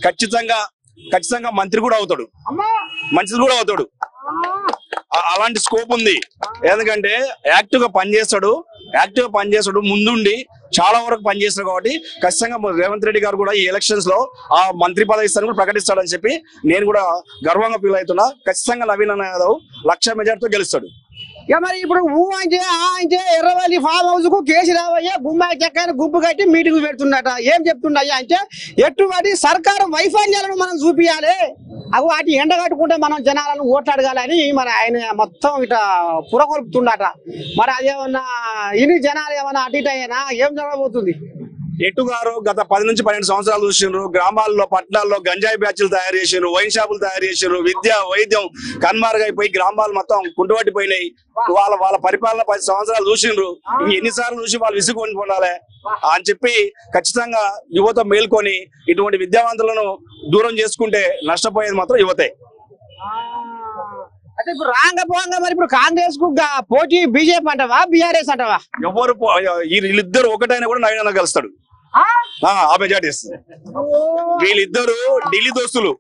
ఖచ్చితంగా ఖచ్చితంగా మంత్రి కూడా అవుతాడు, మంచిది కూడా అవుతాడు. అలాంటి స్కోప్ ఉంది. ఎందుకంటే యాక్టివ్ గా పనిచేస్తాడు, ముందుండి చాలా వరకు పనిచేస్తాడు. కాబట్టి ఖచ్చితంగా రేవంత్ రెడ్డి గారు కూడా ఈ ఎలక్షన్స్ లో ఆ మంత్రి పదవి ఇస్తాను కూడా ప్రకటిస్తాడని చెప్పి నేను కూడా గర్వంగా ఫీల్ అవుతున్నా. ఖచ్చితంగా నవీన్ అన్న యాదవ్ 1,00,000 మెజార్టీతో గెలుస్తాడు. ఇక మరి ఇప్పుడు అంటే ఎర్రవల్లి ఫామ్ హౌస్ కు కేసీరావయ్య గుమ్మాయి చెక్కని గుంపు కట్టి మీటింగ్ పెడుతున్నట. ఏం చెప్తుండయ్యా అంటే ఎటువంటి సర్కారు వైఫల్యాలను మనం చూపియాలి, అవి వాటి ఎండగట్టుకుంటే మనం జనాలను ఓట్లాడగాలని మరి ఆయన మొత్తం ఇట్లా పురకొల్పుతుండట. మరి అదేమన్నా ఇన్ని జనాలు ఏమన్నా అటు ఇటు అయినా ఏం జరగబోతుంది? ఎటు గారు గత 10 నుంచి 12 సంవత్సరాలు చూసిండ్రు. గ్రామాల్లో పట్టణాల్లో గంజాయి బ్యాచ్లు తయారు చేసిండ్రు, వైన్ షాపులు తయారు చేసిండ్రు, విద్య వైద్యం కన్మార్గైపోయి గ్రామాలు మొత్తం కుంటుపట్టిపోయినాయి. వాళ్ళ పరిపాలన 10 సంవత్సరాలు చూసిండ్రు. ఎన్నిసార్లు చూసి వాళ్ళు విసుగుకొని ఉండాలి అని చెప్పి ఖచ్చితంగా యువత మేల్కొని ఇటువంటి విద్యావంతులను దూరం చేసుకుంటే నష్టపోయేది మాత్రం యువతే. అంటే ఇప్పుడు రాంగపోంగా మరి ఇప్పుడు కాంగ్రెస్ కు పోటీ బీజేపీ అంటావా బీఆర్ఎస్ అంటావా? ఎవరు వీళ్ళిద్దరు ఒకటైనా కూడా నవీన్ అన్న కలుస్తాడు. ఆ మెజార్టీ ఇస్తుంది. వీళ్ళిద్దరు ఢిల్లీ దోస్తులు,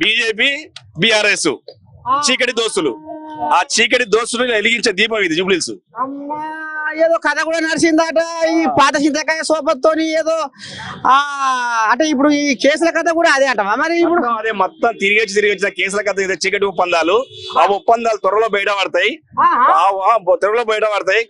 బీజేపీ బీఆర్ఎస్ చీకటి దోస్తులు. ఆ చీకటి దోస్తులు వెలిగించే దీపం ఇది జూబ్లీస్. ఏదో కథ కూడా నడిచిందట ఈ పాత చింతకాయ సోపత్తోని ఏదో. అంటే ఇప్పుడు ఈ కేసుల కథ కూడా అదే అంటావా? మరి ఇప్పుడు అదే మొత్తం తిరిగి కేసుల కథ చీకటి ఒప్పందాలు. ఆ ఒప్పందాలు త్వరలో బయటపడతాయి,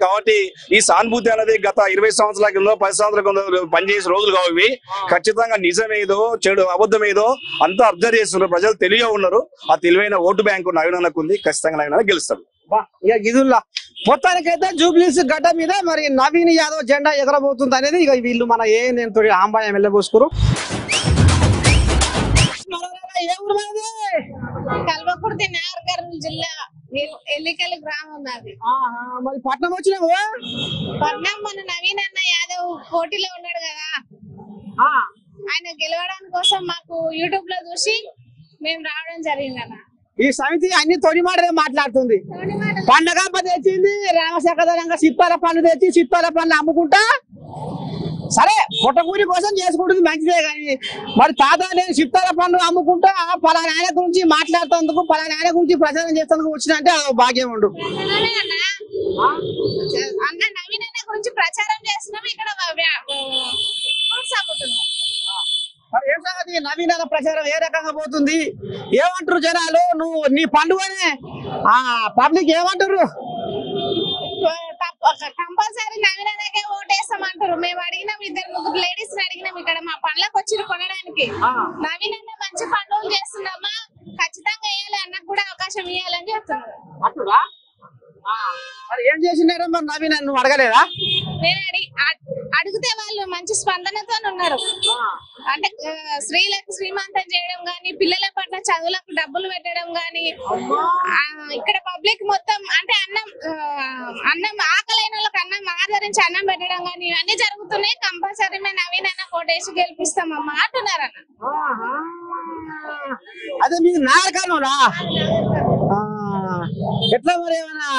కాబట్టి ఈ సానుభూతి అనేది గత 20 సంవత్సరాల కింద 10 సంవత్సరాల కింద పనిచేసే రోజులు కావు ఇవి. ఖచ్చితంగా నిజమేదో చెడు అబద్ధమేదో అంతా అబ్జర్వ్ చేస్తున్నారు. ప్రజలు తెలియ ఉన్నారు. ఆ తెలివైన ఓటు బ్యాంకు నవీన్ అన్నకు ఉంది. ఖచ్చితంగా నవీన్ అన్న గెలుస్తాడు. గిదుల్లా మొత్తానికైతే జూబ్లీస్ గడ్డ మీద మరి నవీన్ యాదవ్ జెండా ఎగరబోతుంది అనేది ఇక వీళ్ళు మన నేను తోటి ఆంబాయం వెళ్ళబోసుకురు. కల్వకుర్తి నాగర్కర్నూలు జిల్లా ఎల్లికల్లి గ్రామం నాది. మరి పట్నం వచ్చినావు? పట్నం మన నవీన్ అన్న యాదవ్ పోటీలో ఉన్నాడు కదా, ఆయన గెలవడానికి కోసం మాకు యూట్యూబ్ లో చూసి మేము రావడం జరిగింది అన్న. ఈ సమితి అన్ని తొలి మాటలే మాట్లాడుతుంది. పండగంప తెచ్చింది, రామశేఖరంగా సిప్పాల పండ్లు తెచ్చి సిప్పాల పండ్లు అమ్ముకుంటా సరే పొట్టకూరి కోసం చేసుకుంటుంది, మంచిదే. కానీ మరి తాత నేను సిప్పాల పండ్లు అమ్ముకుంటా పలానా ఆయన గురించి మాట్లాడుతందుకు పలానా ఆయన గురించి ప్రచారం చేసేందుకు వచ్చినంటే అది భాగ్యం ఉండు. అన్న నవీన్ అన్న గురించి ప్రచారం చేస్తున్నాం ఇక్కడ. ఏం సంగతి నవీన్ అన్న ప్రచారం ఏ రకంగా పోతుంది? ఏమంటారు జనాలు? నువ్వు నీ పండుగనే పబ్లిక్ ఏమంటారు? కంపల్సరీ నవీన్ అన్నకే ఓటేస్తామంటారు. మేము అడిగినాం, 2-3 లేడీస్ అడిగినాం ఇక్కడ మా పండ్లకు వచ్చి కొనడానికి. నవీన్ అన్న మంచి పండుగలు చేస్తున్నామా, ఖచ్చితంగా వేయాలి, అన్నకు కూడా అవకాశం ఇవ్వాలని చెప్తున్నారు. మరి ఏం చేసినారో మరి నవీన్ నువ్వు అడగలేదా? నేను అడిగితే వాళ్ళు మంచి స్పందనతో ఉన్నారు. అంటే స్త్రీలకు శ్రీమంతం చేయడం గాని, పిల్లల పట్ల చదువులకు డబ్బులు పెట్టడం గాని, ఇక్కడ పబ్లిక్ మొత్తం అంటే అన్నం ఆకలైన వాళ్ళకి అన్నం ఆదరించి అన్నం పెట్టడం గాని ఇవన్నీ జరుగుతున్నాయి. కంపల్సరీ మేము నవీన్ అన్న కోటేసి గెలిపిస్తామమ్మా అంటున్నారన్న. అదే మీరు నాగర్కర్నూలా? ఎట్లా మరి ఏమన్నా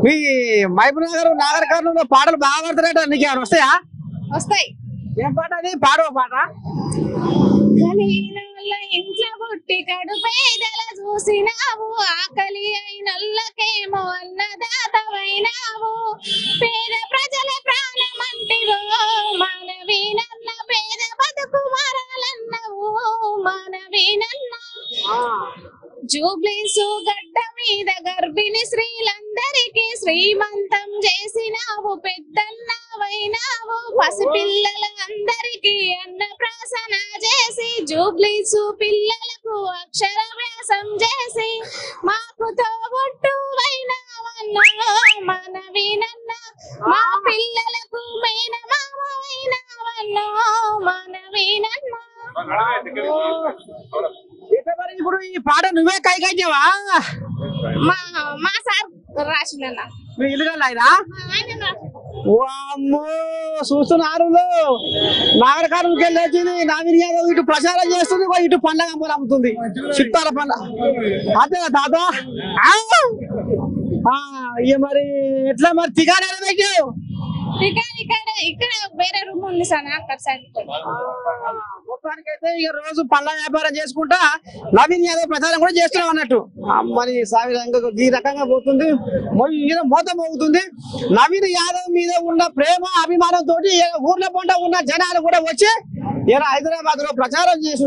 మీ మహబూబ్ నగర్ నాగర్కర్నూలు పాటలు బాగా పడతారట, నీకు ఏమైనా వస్తాయా? వస్తాయి. ఏం పాట అది? పాడవ పాట. ఇంట్లో పుట్టి కడుపేదల చూసినావు, ఆకలి అయినోళ్ళకేమో అన్నదాతవైనావు, పేద ప్రజల ప్రాణమంటివో మానవీనన్న, పేద బతుకు మారాలన్నవు మానవీనన్న. జూబ్లీసు గడ్డ మీద గర్భిణి స్త్రీలందరికీ శ్రీమంతం చేసినావు, పెద్దన్నవైనావు, పసిపిల్లలందరికీ అన్నప్రాసన చేసి, జూబ్లీసు పిల్లలకు అక్షరాభ్యాసం చేసి, మాకు తోబుట్టువైనావన్నా మనవీనన్న, మా పిల్లలకు మేనమావైనావన్నా మనవీనన్న. ఇప్పుడు ఈ పాట నువ్వే కైకయ్యావా? మా సార్ రాసిందన్న. మీ ఇల్లు ఆయన చూస్తున్నారు. నాగర్కర్నూలుకి వెళ్ళి వచ్చింది నవీన్ యాదవ్, ఇటు ప్రచారం చేస్తుంది, ఇటు పండగ అమ్ములు అమ్ముతుంది, చిత్తాల పండుగ. అంతే తాత. ఇక మరి ఎట్లా మరి తిగానే పెట్టావు? ఇక్కడ వేరే రూమ్ ఉంది సార్ అక్కడ సైడ్. మొత్తానికైతే ఇక రోజు పళ్ళ వ్యాపారం చేసుకుంటా నవీన్ యాదవ్ ప్రచారం కూడా చేస్తున్నాం అన్నట్టు. మరి ఈ రకంగా పోతుంది, మోత మోగుతుంది. నవీన్ యాదవ్ మీద ఉన్న ప్రేమ అభిమానంతో ఊర్ల పొంట ఉన్న జనాలు కూడా వచ్చి ఇలా హైదరాబాద్ లో ప్రచారం చేసి